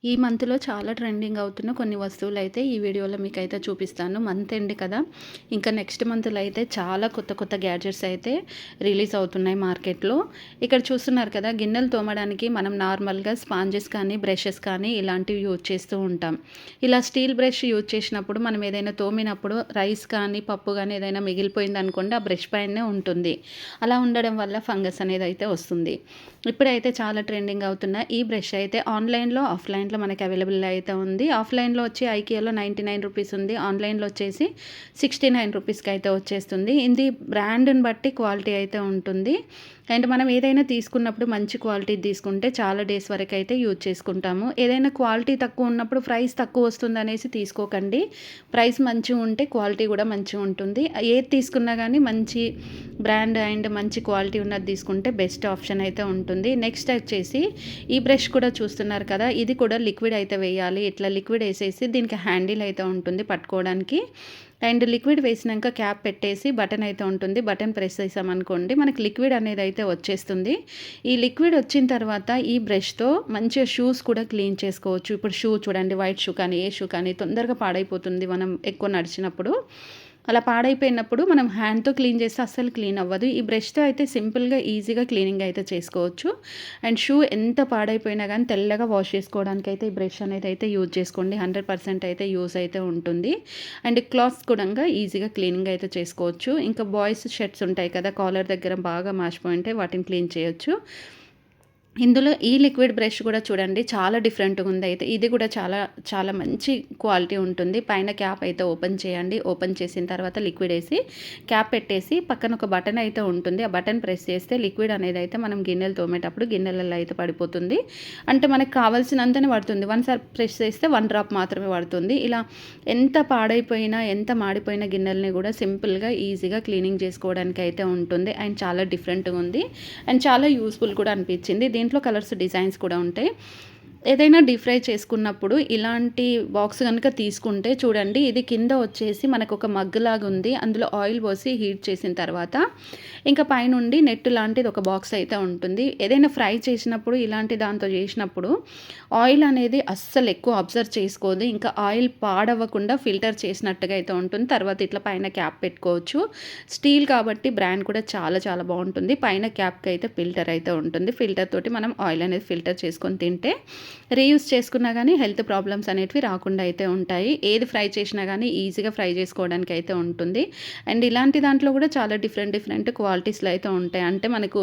ఈ మంత్‌లో చాలా ట్రెండింగ్ అవుతున్న కొన్ని వస్తువులైతే ఈ వీడియోలో మీకైతే చూపిస్తాను. మంత్ ఎండ్ కదా! ఇంకా నెక్స్ట్ మంత్‌లో అయితే చాలా కొత్త కొత్త గ్యాడ్జెట్స్ అయితే రిలీజ్ అవుతున్నాయి మార్కెట్‌లో. ఇక్కడ చూస్తున్నారు కదా! గిన్నెలు తోమడానికి మనం నార్మల్‌గా స్పాంజెస్ కానీ, బ్రషెస్ కానీ ఇలాంటివి యూజ్ చేస్తూ ఉంటాం. ఇలా స్టీల్ బ్రష్ యూజ్ చేసినప్పుడు మనం ఏదైనా తోమినప్పుడు రైస్ కానీ, పప్పు కానీ ఏదైనా మిగిలిపోయిందనుకోండి ఆ బ్రష్ పైనే ఉంటుంది. అలా ఉండడం వల్ల ఫంగస్ అనేది అయితే వస్తుంది. ఇప్పుడైతే చాలా ట్రెండింగ్ అవుతున్న ఈ బ్రష్ అయితే ఆన్‌లైన్‌లో, ఆఫ్‌లైన్‌లో మనకి అవైలబుల్ అయితే ఉంది. ఆఫ్‌లైన్‌లో వచ్చి ఐకియాలో రూ. 99 ఉంది. ఆన్‌లైన్‌లో వచ్చేసి రూ. 69కి అయితే వచ్చేస్తుంది. ఇది బ్రాండ్‌ని బట్టి క్వాలిటీ అయితే ఉంటుంది. అండ్ మనం ఏదైనా తీసుకున్నప్పుడు మంచి క్వాలిటీది తీసుకుంటే చాలా డేస్ వరకు అయితే యూజ్ చేసుకుంటాము. ఏదైనా క్వాలిటీ తక్కువ ఉన్నప్పుడు ప్రైస్ తక్కువ వస్తుందనేసి తీసుకోకండి. ప్రైస్ మంచిగా ఉంటే క్వాలిటీ కూడా మంచిగా ఉంటుంది. ఏది తీసుకున్నా కానీ మంచి బ్రాండ్ అండ్ మంచి క్వాలిటీ ఉన్నది తీసుకుంటే బెస్ట్ ఆప్షన్ అయితే ఉంటుంది. నెక్స్ట్ వచ్చేసి ఈ బ్రష్ కూడా చూస్తున్నారు కదా! ఇది కూడా లిక్విడ్ అయితే వేయాలి. ఇట్లా లిక్విడ్ వేసేసి దీనికి హ్యాండిల్ అయితే ఉంటుంది పట్టుకోవడానికి. అండ్ లిక్విడ్ వేసినాక క్యాప్ పెట్టేసి బటన్ అయితే ఉంటుంది. బటన్ ప్రెస్ చేసామనుకోండి మనకి లిక్విడ్ అనేది అయితే వచ్చేస్తుంది. ఈ లిక్విడ్ వచ్చిన తర్వాత ఈ బ్రష్‌తో మంచిగా షూస్ కూడా క్లీన్ చేసుకోవచ్చు. ఇప్పుడు షూ చూడండి, వైట్ షూ కానీ, ఏ షూ కానీ తొందరగా పాడైపోతుంది మనం ఎక్కువ నడిచినప్పుడు. అలా పాడైపోయినప్పుడు మనం హ్యాండ్‌తో క్లీన్ చేస్తే అస్సలు క్లీన్ అవ్వదు. ఈ బ్రష్‌తో అయితే సింపుల్‌గా, ఈజీగా క్లీనింగ్ అయితే చేసుకోవచ్చు. అండ్ షూ ఎంత పాడైపోయినా గానీ తెల్లగా వాష్ చేసుకోవడానికైతే ఈ బ్రష్ అనేది అయితే యూజ్ చేసుకోండి. 100% అయితే యూజ్ అయితే ఉంటుంది. అండ్ క్లాత్స్ కూడంగా ఈజీగా క్లీనింగ్ అయితే చేసుకోవచ్చు. ఇంకా బాయ్స్ షర్ట్స్ ఉంటాయి కదా! కాలర్ దగ్గర బాగా మాసిపోయి ఉంటే వాటిని క్లీన్ చేయొచ్చు. ఇందులో ఈ లిక్విడ్ బ్రష్ కూడా చూడండి చాలా డిఫరెంట్‌గా ఉందయితే. ఇది కూడా చాలా చాలా మంచి క్వాలిటీ ఉంటుంది. పైన క్యాప్ అయితే ఓపెన్ చేయండి. ఓపెన్ చేసిన తర్వాత లిక్విడ్ ఏసి క్యాప్ పెట్టేసి పక్కన ఒక బటన్ అయితే ఉంటుంది. ఆ బటన్ ప్రెస్ చేస్తే లిక్విడ్ అనేది అయితే మనం గిన్నెలు తోమేటప్పుడు గిన్నెలలో అయితే పడిపోతుంది. అంటే మనకు కావాల్సినంతనే పడుతుంది. వన్సారి ప్రెస్ చేస్తే 1 డ్రాప్ మాత్రమే పడుతుంది. ఇలా ఎంత పాడైపోయినా, ఎంత మాడిపోయిన గిన్నెలని కూడా సింపుల్‌గా, ఈజీగా క్లీనింగ్ చేసుకోవడానికి అయితే ఉంటుంది. అండ్ చాలా డిఫరెంట్‌గా ఉంది. అండ్ చాలా యూజ్‌ఫుల్ కూడా అనిపించింది. దీంట్లో కలర్స్ డిజైన్స్ కూడా ఉంటాయి. ఏదైనా డీప్ ఫ్రై చేసుకున్నప్పుడు ఇలాంటి బాక్స్ గనుక తీసుకుంటే చూడండి, ఇది కింద వచ్చేసి మనకొక మగ్గులాగా ఉంది. అందులో ఆయిల్ పోసి హీట్ చేసిన తర్వాత ఇంకా పైనుండి నెట్ లాంటిది ఒక బాక్స్ అయితే ఉంటుంది. ఏదైనా ఫ్రై చేసినప్పుడు ఇలాంటి దాంతో చేసినప్పుడు ఆయిల్ అనేది అస్సలు ఎక్కువ అబ్జర్వ్ చేసుకోదు. ఇంకా ఆయిల్ పాడవ్వకుండా ఫిల్టర్ చేసినట్టుగా అయితే ఉంటుంది. తర్వాత ఇట్లా పైన క్యాప్ పెట్టుకోవచ్చు. స్టీల్ కాబట్టి బ్రాండ్ కూడా చాలా చాలా బాగుంటుంది. పైన క్యాప్‌కి అయితే ఫిల్టర్ అయితే ఉంటుంది. ఫిల్టర్ తోటి మనం ఆయిల్ అనేది ఫిల్టర్ చేసుకొని తింటే రీయూజ్ చేసుకున్నా కానీ హెల్త్ ప్రాబ్లమ్స్ అనేటివి రాకుండా అయితే ఉంటాయి. ఏది ఫ్రై చేసినా కానీ ఈజీగా ఫ్రై చేసుకోవడానికి అయితే ఉంటుంది. అండ్ ఇలాంటి దాంట్లో కూడా చాలా డిఫరెంట్ డిఫరెంట్ క్వాలిటీస్‌లో అయితే ఉంటాయి. అంటే మనకు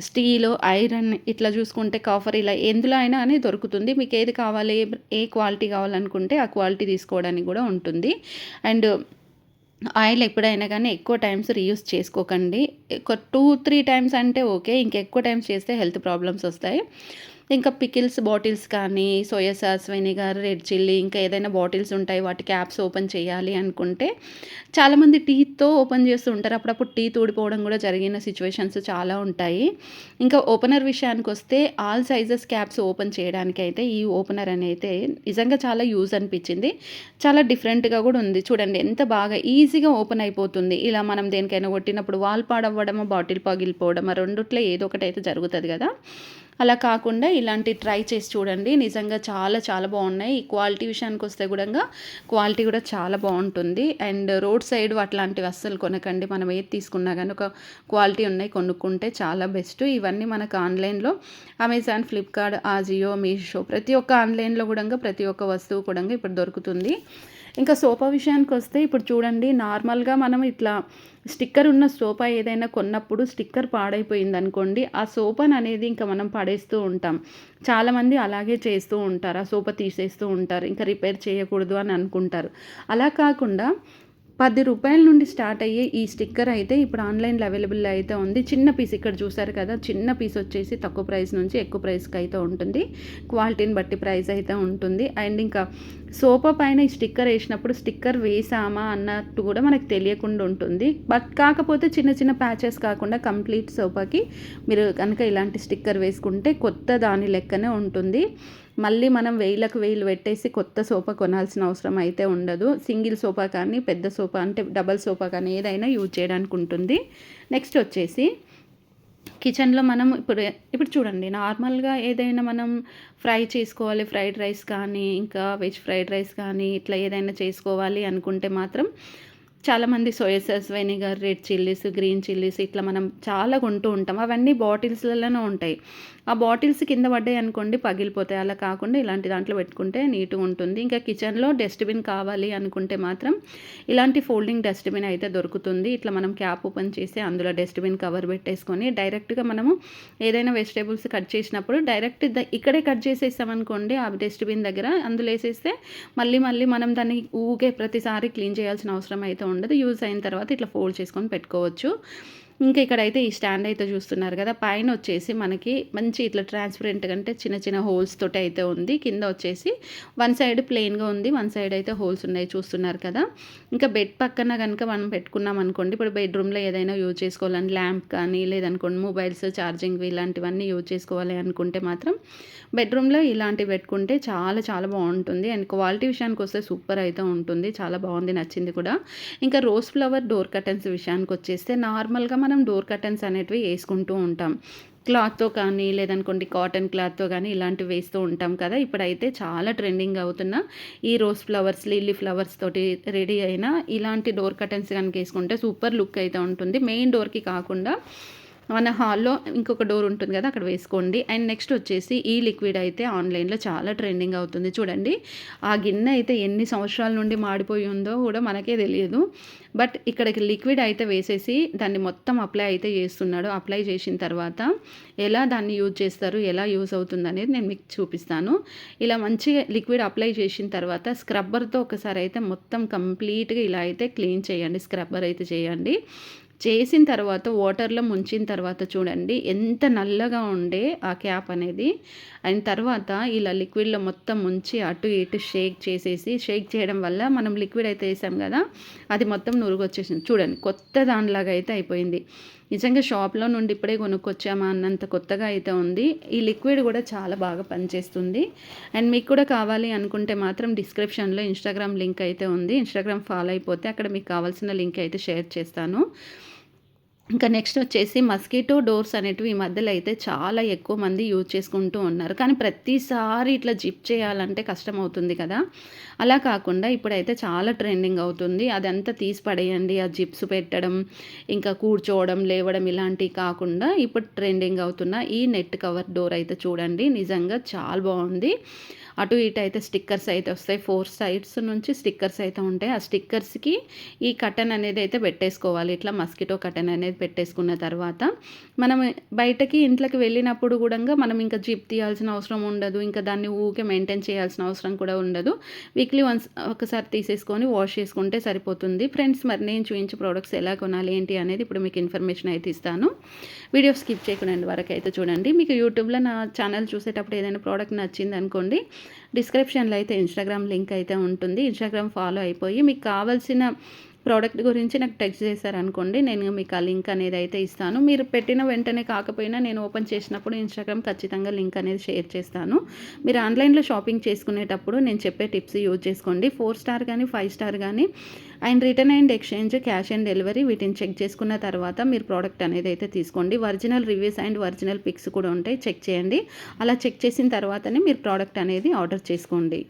స్టీలు, ఐరన్ ఇట్లా చూసుకుంటే కాపర్ ఇలా ఎందులో అయినా అని దొరుకుతుంది. మీకు ఏది కావాలి, ఏ క్వాలిటీ కావాలనుకుంటే ఆ క్వాలిటీ తీసుకోవడానికి కూడా ఉంటుంది. అండ్ ఆయిల్ ఎప్పుడైనా కానీ ఎక్కువ టైమ్స్ రీయూజ్ చేసుకోకండి. ఒక 2, 3 టైమ్స్ అంటే ఓకే. ఇంకెక్కువ టైమ్స్ చేస్తే హెల్త్ ప్రాబ్లమ్స్ వస్తాయి. ఇంకా పికిల్స్ బాటిల్స్ కానీ, soya sauce, vinegar, red chilli ఇంకా ఏదైనా బాటిల్స్ ఉంటాయి. వాటి క్యాప్స్ ఓపెన్ చేయాలి అనుకుంటే చాలామంది టీత్‌తో ఓపెన్ చేస్తూ ఉంటారు. అప్పుడప్పుడు టీత్ ఊడిపోవడం కూడా జరిగిన సిట్యుయేషన్స్ చాలా ఉంటాయి. ఇంకా ఓపెనర్ విషయానికొస్తే ఆల్ సైజెస్ క్యాప్స్ ఓపెన్ చేయడానికైతే ఈ ఓపెనర్ అనైతే నిజంగా చాలా యూజ్ అనిపించింది. చాలా డిఫరెంట్‌గా కూడా ఉంది. చూడండి ఎంత బాగా ఈజీగా ఓపెన్ అయిపోతుంది. ఇలా మనం దేనికైనా కొట్టినప్పుడు వాల్ పాడవ్వడమో, బాటిల్ పగిలిపోవడమో రెండిట్లో ఏదో ఒకటైతే జరుగుతది కదా! అలా కాకుండా ఇలాంటి ట్రై చేసి చూడండి. నిజంగా చాలా చాలా బాగున్నాయి. ఈ క్వాలిటీ విషయానికొస్తే కూడంగా క్వాలిటీ కూడా చాలా బాగుంటుంది. అండ్ రోడ్ సైడ్ అట్లాంటివి అస్సలు కొనకండి. మనం ఏది తీసుకున్నా కానీ ఒక క్వాలిటీ ఉన్నాయి కొనుక్కుంటే చాలా బెస్ట్. ఇవన్నీ మనకు ఆన్‌లైన్‌లో అమెజాన్, ఫ్లిప్‌కార్ట్, ఆజియో, మీషో ప్రతి ఒక్క ఆన్‌లైన్‌లో కూడంగా ప్రతి ఒక్క వస్తువు కూడంగా ఇప్పుడు దొరుకుతుంది. ఇంకా సోఫా విషయానికొస్తే ఇప్పుడు చూడండి, నార్మల్‌గా మనం ఇట్లా స్టిక్కర్ ఉన్న సోఫా ఏదైనా కొన్నప్పుడు స్టిక్కర్ పాడైపోయిందనుకోండి, ఆ సోఫాననేది ఇంకా మనం పడేస్తూ ఉంటాం. చాలామంది అలాగే చేస్తూ ఉంటారు. ఆ సోఫా తీసేస్తూ ఉంటారు. ఇంకా రిపేర్ చేయకూడదు అని అనుకుంటారు. అలా కాకుండా రూ. 10 నుండి స్టార్ట్ అయ్యే ఈ స్టిక్కర్ అయితే ఇప్పుడు ఆన్‌లైన్‌లో అవైలబుల్ అయితే ఉంది. చిన్న పీస్ ఇక్కడ చూసారు కదా! చిన్న పీస్ వచ్చేసి తక్కువ ప్రైస్ నుంచి ఎక్కువ ప్రైస్‌కి అయితే ఉంటుంది. క్వాలిటీని బట్టి ప్రైస్ అయితే ఉంటుంది. అండ్ ఇంకా సోఫా పైన ఈ స్టిక్కర్ ఏసినప్పుడు స్టిక్కర్ వేసామా అన్నట్టు కూడా మనకు తెలియకుండా ఉంటుంది. బట్ కాకపోతే చిన్న చిన్న ప్యాచెస్ కాకుండా కంప్లీట్ సోఫాకి మీరు కనుక ఇలాంటి స్టిక్కర్ వేసుకుంటే కొత్త దాని లెక్కనే ఉంటుంది. మళ్ళీ మనం వేలకు వేలు పెట్టేసి కొత్త సోఫా కొనాల్సిన అవసరం అయితే ఉండదు. సింగిల్ సోఫా కానీ, పెద్ద సోఫా అంటే డబల్ సోఫా కానీ ఏదైనా యూజ్ చేయడానికి ఉంటుంది. నెక్స్ట్ వచ్చేసి కిచెన్‌లో మనం ఇప్పుడు చూడండి నార్మల్‌గా ఏదైనా మనం ఫ్రై చేసుకోవాలి. ఫ్రైడ్ రైస్ కానీ, ఇంకా వెజ్ ఫ్రైడ్ రైస్ కానీ, ఇట్లా ఏదైనా చేసుకోవాలి అనుకుంటే మాత్రం చాలామంది soya sauce, vinegar, red chillies, green chillies ఇట్లా మనం చాలా కొంటూ ఉంటాం. అవన్నీ బాటిల్స్‌లలోనే ఉంటాయి. ఆ బాటిల్స్ కింద పడ్డాయనుకోండి పగిలిపోతాయి. అలా కాకుండా ఇలాంటి దాంట్లో పెట్టుకుంటే నీట్‌గా ఉంటుంది. ఇంకా కిచెన్‌లో డస్ట్‌బిన్ కావాలి అనుకుంటే మాత్రం ఇలాంటి ఫోల్డింగ్ డస్ట్‌బిన్ అయితే దొరుకుతుంది. ఇట్లా మనం క్యాప్ ఓపెన్ చేసి అందులో డస్ట్‌బిన్ కవర్ పెట్టేసుకొని డైరెక్ట్‌గా మనము ఏదైనా వెజిటబుల్స్ కట్ చేసినప్పుడు డైరెక్ట్ ఇక్కడే కట్ చేసేసామనుకోండి ఆ డస్ట్‌బిన్ దగ్గర అందులో ఏసేస్తే మళ్ళీ మళ్ళీ మనం దాన్ని ఊకే ప్రతిసారి క్లీన్ చేయాల్సిన అవసరం అయితే ఉండదు. యూజ్ అయిన తర్వాత ఇట్లా ఫోల్డ్ చేసుకొని పెట్టుకోవచ్చు. ఇంకా ఇక్కడైతే ఈ స్టాండ్ అయితే చూస్తున్నారు కదా! పైన వచ్చేసి మనకి మంచి ఇట్లా ట్రాన్స్‌పరెంట్‌గా అంటే చిన్న చిన్న హోల్స్ తోటి అయితే ఉంది. కింద వచ్చేసి వన్ సైడ్ ప్లెయిన్‌గా ఉంది. వన్ సైడ్ అయితే హోల్స్ ఉన్నాయి చూస్తున్నారు కదా! ఇంకా బెడ్ పక్కన గనుక మనం పెట్టుకున్నాం అనుకోండి, ఇప్పుడు బెడ్‌రూమ్‌లో ఏదైనా యూజ్ చేసుకోవాలని ల్యాంప్ కానీ, లేదనుకోండి మొబైల్స్ ఛార్జింగ్‌వి ఇలాంటివన్నీ యూజ్ చేసుకోవాలి అనుకుంటే మాత్రం బెడ్‌రూమ్‌లో ఇలాంటివి పెట్టుకుంటే చాలా చాలా బావుంటుంది. అండ్ క్వాలిటీ విషయానికొస్తే సూపర్ అయితే ఉంటుంది. చాలా బావుంది. నచ్చింది కూడా. ఇంకా రోజ్ ఫ్లవర్ డోర్ కర్టెన్స్ విషయానికొచ్చేస్తే నార్మల్‌గా మనం డోర్ కర్టెన్స్ అనేటివి యేసుకుంటూ ఉంటాం. క్లాత్‌తో కానీ, లేదనుకోండి కాటన్ క్లాత్‌తో గానీ ఇలాంటివి వేస్తూ ఉంటాం కదా! ఇప్పుడైతే చాలా ట్రెండింగ్ అవుతున్న ఈ రోజ్ ఫ్లవర్స్, లిల్లీ ఫ్లవర్స్ తోటి రెడీ అయిన ఇలాంటి డోర్ కర్టెన్స్ గనుక యేసుకుంటే సూపర్ లుక్ అయితే ఉంటుంది. మెయిన్ డోర్‌కి కాకుండా మన హాల్‌లో ఇంకొక డోర్ ఉంటుంది కదా! అక్కడ వేసుకోండి. అండ్ నెక్స్ట్ వచ్చేసి ఈ లిక్విడ్ అయితే ఆన్‌లైన్‌లో చాలా ట్రెండింగ్ అవుతుంది. చూడండి. ఆ గిన్నె అయితే ఎన్ని సంవత్సరాల నుండి మాడిపోయి ఉందో కూడా మనకే తెలియదు. బట్ ఇక్కడికి లిక్విడ్ అయితే వేసేసి దాన్ని మొత్తం అప్లై అయితే చేస్తున్నాడు. అప్లై చేసిన తర్వాత ఎలా దాన్ని యూజ్ చేస్తారు, ఎలా యూజ్ అవుతుందనేది నేను మీకు చూపిస్తాను. ఇలా మంచిగా లిక్విడ్ అప్లై చేసిన తర్వాత స్క్రబ్బర్‌తో ఒకసారి అయితే మొత్తం కంప్లీట్‌గా ఇలా అయితే క్లీన్ చేయండి. స్క్రబ్బర్ అయితే చేయండి. చేసిన తర్వాత వాటర్‌లో ముంచిన తర్వాత చూడండి ఎంత నల్లగా ఉండే ఆ క్యాప్ అనేది. అండ్ తర్వాత ఇలా లిక్విడ్‌లో మొత్తం ముంచి అటు ఇటు షేక్ చేసేసి, షేక్ చేయడం వల్ల మనం లిక్విడ్ అయితే ఏసాం గదా! అది మొత్తం నురుగొచ్చేసింది. చూడండి కొత్త దానిలాగా అయితే అయిపోయింది. నిజంగా షాప్‌లో నుండి ఇప్పుడే కొనుక్కొచ్చామా అన్నంత కొత్తగా అయితే ఉంది. ఈ లిక్విడ్ గూడా చాలా బాగా పనిచేస్తుంది. అండ్ మీకు కూడా కావాలి అనుకుంటే మాత్రం డిస్క్రిప్షన్‌లో ఇన్‌స్టాగ్రామ్ లింక్ అయితే ఉంది. ఇన్‌స్టాగ్రామ్ ఫాలో అయిపోతే అక్కడ మీకు కావాల్సిన లింక్ అయితే షేర్ చేస్తాను. ఇంకా నెక్స్ట్ వచ్చేసి మస్కిటో డోర్స్ అనేటివి ఈ మధ్యలో అయితే చాలా ఎక్కువ మంది యూజ్ చేసుకుంటూ ఉన్నారు. కానీ ప్రతిసారి ఇట్లా జిప్ చేయాలంటే కష్టమవుతుంది కదా! అలా కాకుండా ఇప్పుడైతే చాలా ట్రెండింగ్ అవుతుంది. అదంతా తీసి పడేయండి. ఆ జిప్స్ పెట్టడం, ఇంకా కూర్చోవడం, లేవడం ఇలాంటివి కాకుండా ఇప్పుడు ట్రెండింగ్ అవుతున్న ఈ నెట్ కవర్ డోర్ అయితే చూడండి. నిజంగా చాలా బావుంది. అటు ఇటు అయితే స్టిక్కర్స్ అయితే వస్తాయి. 4 సైడ్స్ నుంచి స్టిక్కర్స్ అయితే ఉంటాయి. ఆ స్టిక్కర్స్‌కి ఈ కర్టెన్ అనేది అయితే పెట్టేసుకోవాలి. ఇట్లా మస్కిటో కర్టెన్ అనేది పెట్టేసుకున్న తర్వాత మనం బయటకి ఇంట్లోకి వెళ్ళినప్పుడు గూడంగా మనం ఇంకా జిప్ తీయాల్సిన అవసరం ఉండదు. ఇంకా దాన్ని ఊకే మెయింటైన్ చేయాల్సిన అవసరం కూడా ఉండదు. వీక్లీ వన్స్ ఒకసారి తీసేసుకొని వాష్ చేసుకుంటే సరిపోతుంది. ఫ్రెండ్స్ మరి నేను చూయించే ప్రొడక్ట్స్ ఎలా కొనాలి ఏంటి అనేది ఇప్పుడు మీకు ఇన్ఫర్మేషన్ అయితే ఇస్తాను. వీడియో స్కిప్ చేయకుండా ఎండ్ వరకు అయితే చూడండి. మీకు యూట్యూబ్‌లో నా ఛానల్ చూసేటప్పుడు ఏదైనా ప్రోడక్ట్ నచ్చిందనుకోండి డిస్క్రిప్షన్‌లో అయితే ఇన్‌స్టాగ్రామ్ లింక్ అయితే ఉంటుంది. ఇన్‌స్టాగ్రామ్ ఫాలో అయిపోయి మీకు కావాల్సిన ప్రోడక్ట్ గురించి నాకు టెక్స్ట్ చేశారనుకోండి నేను మీకు ఆ లింక్ అనేది అయితే ఇస్తాను. మీరు పెట్టిన వెంటనే కాకపోయినా నేను ఓపెన్ చేసినప్పుడు ఇన్‌స్టాగ్రామ్ ఖచ్చితంగా లింక్ అనేది షేర్ చేస్తాను. మీరు ఆన్‌లైన్‌లో షాపింగ్ చేసుకునేటప్పుడు నేను చెప్పే టిప్స్ యూజ్ చేసుకోండి. 4 స్టార్ గానీ, 5 స్టార్ గానీ and return and exchange, cash on delivery వీటిని చెక్ చేసుకున్న తర్వాత మీరు ప్రోడక్ట్ అనేది అయితే తీసుకోండి. Original reviews and original pics కూడా ఉంటాయి. చెక్ చేయండి. అలా చెక్ చేసిన తర్వాతనే మీరు ప్రోడక్ట్ అనేది ఆర్డర్ చేసుకోండి.